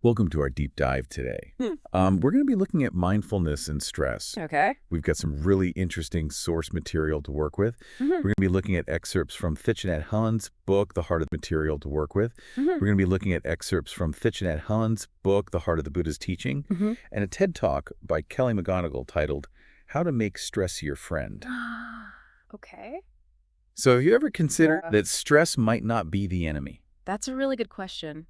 Welcome to our deep dive today. We're going to be looking at mindfulness and stress. Okay. We've got some really interesting source material to work with. Mm-hmm. We're going to be looking at excerpts from Thich Nhat Hanh's book, The Heart of the Material to work with. Mm-hmm. We're going to be looking at excerpts from Thich Nhat Hanh's book, The Heart of the Buddha's Teaching, Mm-hmm. and a TED Talk by Kelly McGonigal titled, How to Make Stress Your Friend. Okay. So have you ever considered that stress might not be the enemy? That's a really good question.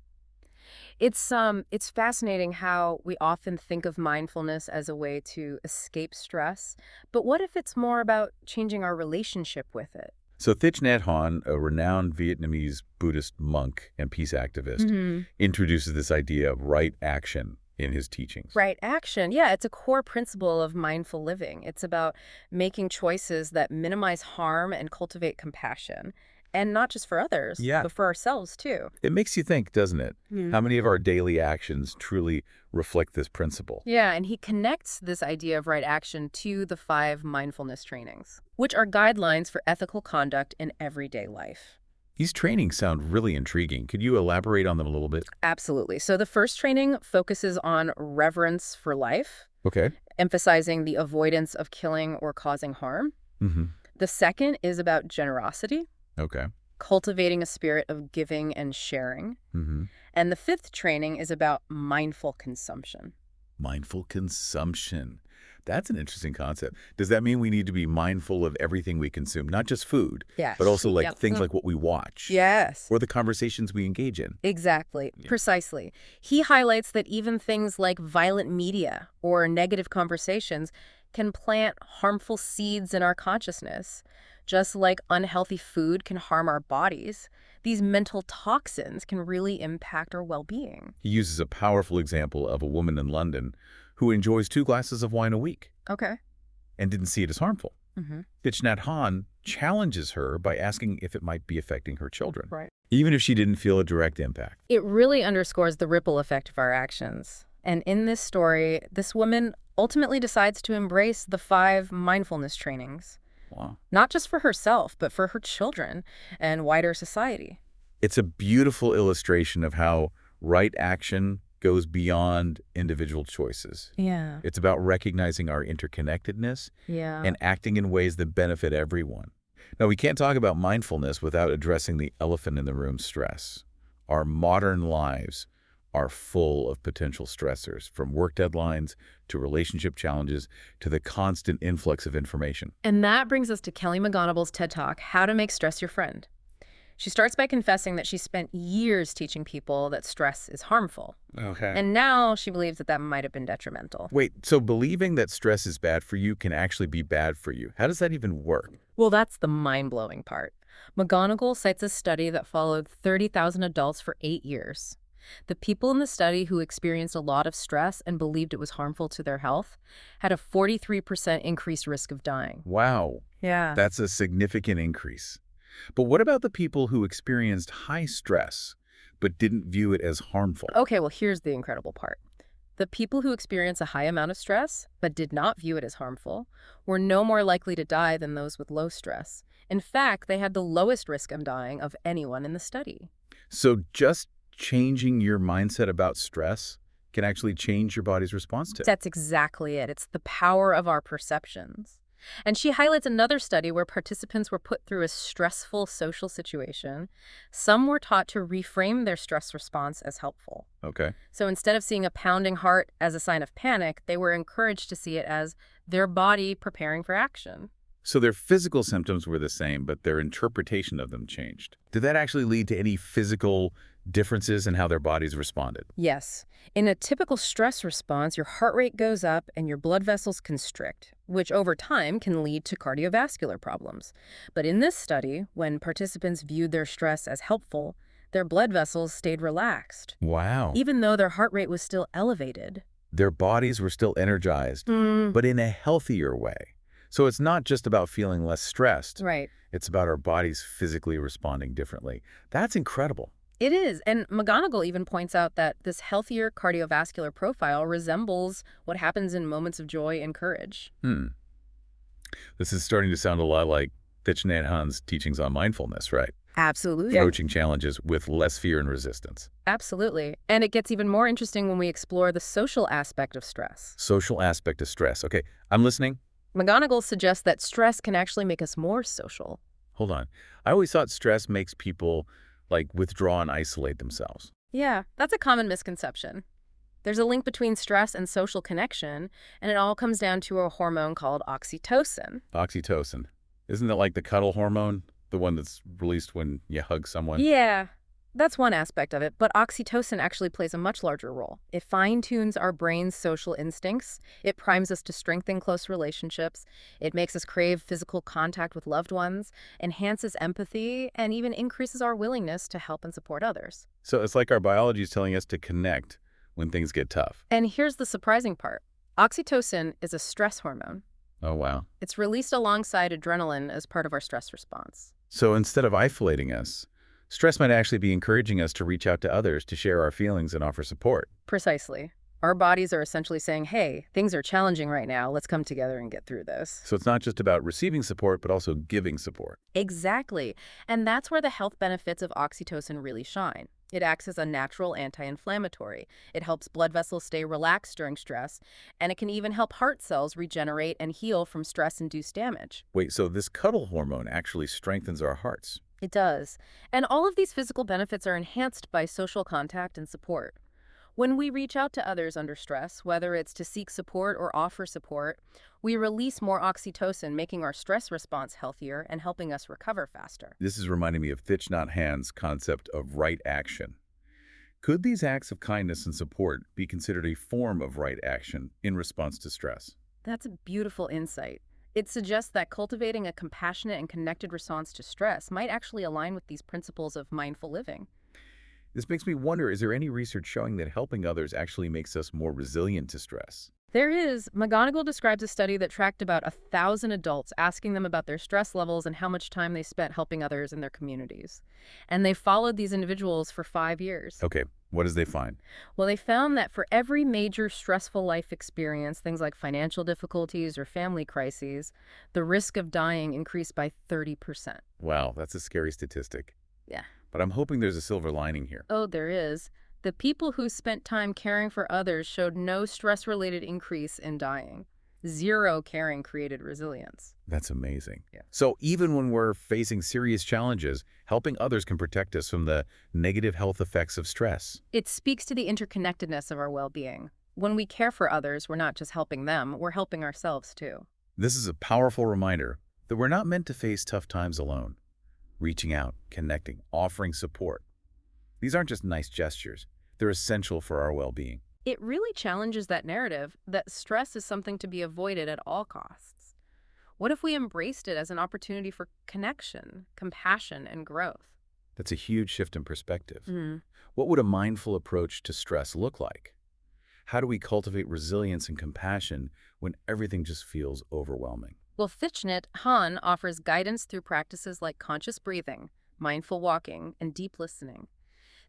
It's fascinating how we often think of mindfulness as a way to escape stress, but what if it's more about changing our relationship with it? So Thich Nhat Hanh, a renowned Vietnamese Buddhist monk and peace activist, Mm-hmm. introduces this idea of right action in his teachings. Right action. Yeah, it's a core principle of mindful living. It's about making choices that minimize harm and cultivate compassion. And not just for others, Yeah. but for ourselves too. It makes you think, doesn't it? How many of our daily actions truly reflect this principle? Yeah, and he connects this idea of right action to the 5 mindfulness trainings, which are guidelines for ethical conduct in everyday life. These trainings sound really intriguing. Could you elaborate on them a little bit? Absolutely. So the first training focuses on reverence for life, Okay. emphasizing the avoidance of killing or causing harm. Mm-hmm. The second is about generosity, Okay. cultivating a spirit of giving and sharing. Mm-hmm. And the 5th training is about mindful consumption. Mindful consumption. That's an interesting concept. Does that mean we need to be mindful of everything we consume, not just food, Yes. but also like Yep. things like what we watch? Yes. Or the conversations we engage in? Exactly. Yeah. Precisely. He highlights that even things like violent media or negative conversations can plant harmful seeds in our consciousness. Just like unhealthy food can harm our bodies, these mental toxins can really impact our well-being. He uses a powerful example of a woman in London who enjoys 2 glasses of wine a week Okay. and didn't see it as harmful. Mm-hmm. Thich Nhat Hanh challenges her by asking if it might be affecting her children, Right. even if she didn't feel a direct impact. It really underscores the ripple effect of our actions. And in this story, this woman ultimately decides to embrace the 5 mindfulness trainings. Wow. Not just for herself, but for her children and wider society. It's a beautiful illustration of how right action goes beyond individual choices. Yeah. It's about recognizing our interconnectedness Yeah. and acting in ways that benefit everyone. Now, we can't talk about mindfulness without addressing the elephant in the room, stress. Our modern lives are full of potential stressors, from work deadlines to relationship challenges to the constant influx of information. And that brings us to Kelly McGonigal's TED Talk, How to Make Stress Your Friend. She starts by confessing that she spent years teaching people that stress is harmful. Okay. And now she believes that that might have been detrimental. Wait, so believing that stress is bad for you can actually be bad for you. How does that even work? Well, that's the mind-blowing part. McGonigal cites a study that followed 30,000 adults for 8 years. The people in the study who experienced a lot of stress and believed it was harmful to their health had a 43% increased risk of dying. Wow, Yeah. that's a significant increase. But what about the people who experienced high stress but didn't view it as harmful? Okay, well, here's the incredible part. The people who experience a high amount of stress, but did not view it as harmful, were no more likely to die than those with low stress. In fact, they had the lowest risk of dying of anyone in the study. So just changing your mindset about stress can actually change your body's response to it. That's exactly it. It's the power of our perceptions. And she highlights another study where participants were put through a stressful social situation. Some were taught to reframe their stress response as helpful. Okay. So instead of seeing a pounding heart as a sign of panic, they were encouraged to see it as their body preparing for action. So their physical symptoms were the same, but their interpretation of them changed. Did that actually lead to any physical differences in how their bodies responded? Yes. In a typical stress response, your heart rate goes up and your blood vessels constrict, which over time can lead to cardiovascular problems. But in this study, when participants viewed their stress as helpful, their blood vessels stayed relaxed, Wow. even though their heart rate was still elevated. Their bodies were still energized, but in a healthier way. So it's not just about feeling less stressed. Right. It's about our bodies physically responding differently. That's incredible. It is. And McGonigal even points out that this healthier cardiovascular profile resembles what happens in moments of joy and courage. This is starting to sound a lot like Thich Nhat Hanh's teachings on mindfulness, right? Absolutely. approaching challenges with less fear and resistance. Absolutely. And it gets even more interesting when we explore the social aspect of stress. Social aspect of stress. Okay, I'm listening. McGonagall suggests that stress can actually make us more social. Hold on. I always thought stress makes people, like, withdraw and isolate themselves. Yeah, that's a common misconception. There's a link between stress and social connection, and it all comes down to a hormone called oxytocin. Oxytocin. Isn't that like the cuddle hormone? The one that's released when you hug someone? Yeah, that's one aspect of it, but oxytocin actually plays a much larger role. It fine-tunes our brain's social instincts, it primes us to strengthen close relationships, it makes us crave physical contact with loved ones, enhances empathy, and even increases our willingness to help and support others. So it's like our biology is telling us to connect when things get tough. And here's the surprising part. Oxytocin is a stress hormone. Oh, wow. It's released alongside adrenaline as part of our stress response. So instead of isolating us, stress might actually be encouraging us to reach out to others to share our feelings and offer support. Precisely. Our bodies are essentially saying, hey, things are challenging right now. Let's come together and get through this. So it's not just about receiving support, but also giving support. Exactly. And that's where the health benefits of oxytocin really shine. It acts as a natural anti-inflammatory. It helps blood vessels stay relaxed during stress, and it can even help heart cells regenerate and heal from stress-induced damage. Wait, so this cuddle hormone actually strengthens our hearts. It does. And all of these physical benefits are enhanced by social contact and support. When we reach out to others under stress, whether it's to seek support or offer support, we release more oxytocin, making our stress response healthier and helping us recover faster. This is reminding me of Thich Nhat Hanh's concept of right action. Could these acts of kindness and support be considered a form of right action in response to stress? That's a beautiful insight. It suggests that cultivating a compassionate and connected response to stress might actually align with these principles of mindful living. This makes me wonder, is there any research showing that helping others actually makes us more resilient to stress? There is. McGonagall describes a study that tracked about 1,000 adults, asking them about their stress levels and how much time they spent helping others in their communities. And they followed these individuals for 5 years. Okay, what does they find? Well, they found that for every major stressful life experience, things like financial difficulties or family crises, the risk of dying increased by 30%. Wow, that's a scary statistic. Yeah. But I'm hoping there's a silver lining here. Oh, there is. The people who spent time caring for others showed no stress-related increase in dying. Zero caring created resilience. That's amazing. Yeah. So even when we're facing serious challenges, helping others can protect us from the negative health effects of stress. It speaks to the interconnectedness of our well-being. When we care for others, we're not just helping them, we're helping ourselves too. This is a powerful reminder that we're not meant to face tough times alone. Reaching out, connecting, offering support. These aren't just nice gestures. They're essential for our well-being. It really challenges that narrative that stress is something to be avoided at all costs. What if we embraced it as an opportunity for connection, compassion, and growth? That's a huge shift in perspective. What would a mindful approach to stress look like? How do we cultivate resilience and compassion when everything just feels overwhelming? Well, Thich Nhat Hanh offers guidance through practices like conscious breathing, mindful walking, and deep listening.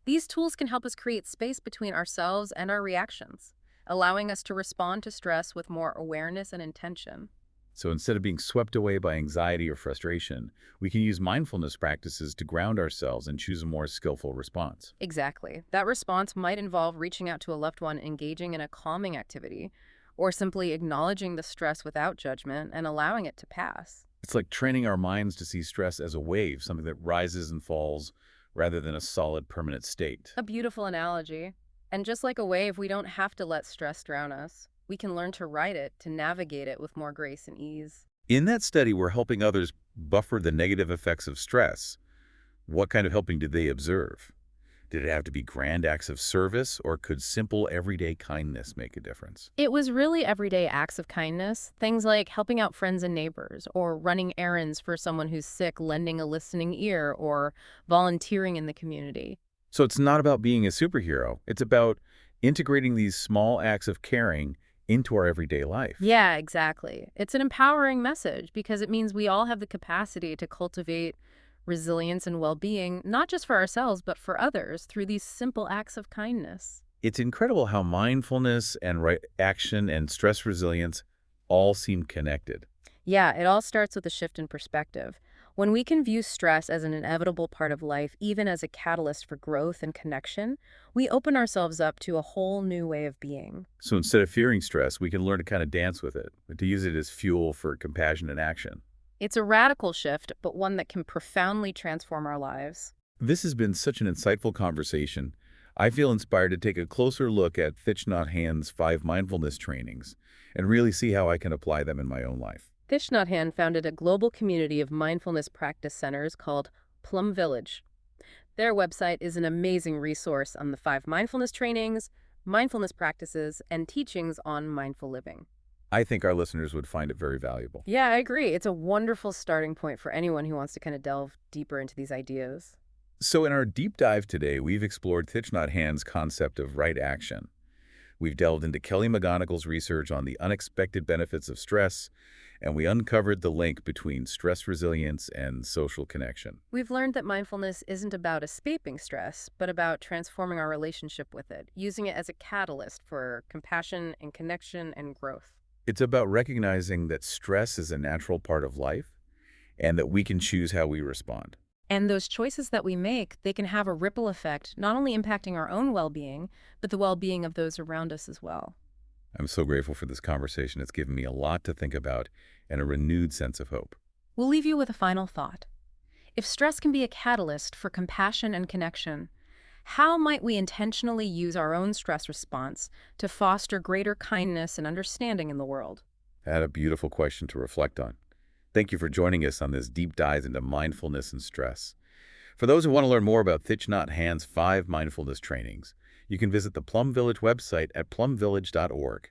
These tools can help us create space between ourselves and our reactions, allowing us to respond to stress with more awareness and intention. So instead of being swept away by anxiety or frustration, we can use mindfulness practices to ground ourselves and choose a more skillful response. Exactly. That response might involve reaching out to a loved one, engaging in a calming activity, or simply acknowledging the stress without judgment and allowing it to pass. It's like training our minds to see stress as a wave, something that rises and falls rather than a solid, permanent state. A beautiful analogy. And just like a wave, we don't have to let stress drown us. We can learn to ride it, to navigate it with more grace and ease. In that study, we're helping others buffer the negative effects of stress. What kind of helping did they observe? Did it have to be grand acts of service, or could simple, everyday kindness make a difference? It was really everyday acts of kindness, things like helping out friends and neighbors, or running errands for someone who's sick, lending a listening ear, or volunteering in the community. So it's not about being a superhero. It's about integrating these small acts of caring into our everyday life. Yeah, exactly. It's an empowering message because it means we all have the capacity to cultivate resilience and well-being, not just for ourselves, but for others through these simple acts of kindness. It's incredible how mindfulness and right action and stress resilience all seem connected. Yeah, it all starts with a shift in perspective. When we can view stress as an inevitable part of life, even as a catalyst for growth and connection, we open ourselves up to a whole new way of being. So instead of fearing stress, we can learn to kind of dance with it, to use it as fuel for compassion and action. It's a radical shift, but one that can profoundly transform our lives. This has been such an insightful conversation. I feel inspired to take a closer look at Thich Nhat Hanh's 5 Mindfulness Trainings and really see how I can apply them in my own life. Thich Nhat Hanh founded a global community of mindfulness practice centers called Plum Village. Their website is an amazing resource on the 5 mindfulness trainings, mindfulness practices, and teachings on mindful living. I think our listeners would find it very valuable. Yeah, I agree. It's a wonderful starting point for anyone who wants to kind of delve deeper into these ideas. So in our deep dive today, we've explored Thich Nhat Hanh's concept of right action. We've delved into Kelly McGonigal's research on the unexpected benefits of stress, and we uncovered the link between stress resilience and social connection. We've learned that mindfulness isn't about escaping stress, but about transforming our relationship with it, using it as a catalyst for compassion and connection and growth. It's about recognizing that stress is a natural part of life and that we can choose how we respond. And those choices that we make, they can have a ripple effect, not only impacting our own well-being, but the well-being of those around us as well. I'm so grateful for this conversation. It's given me a lot to think about and a renewed sense of hope. We'll leave you with a final thought. If stress can be a catalyst for compassion and connection, how might we intentionally use our own stress response to foster greater kindness and understanding in the world? That's a beautiful question to reflect on. Thank you for joining us on this deep dive into mindfulness and stress. For those who want to learn more about Thich Nhat Hanh's 5 Mindfulness Trainings, you can visit the Plum Village website at plumvillage.org.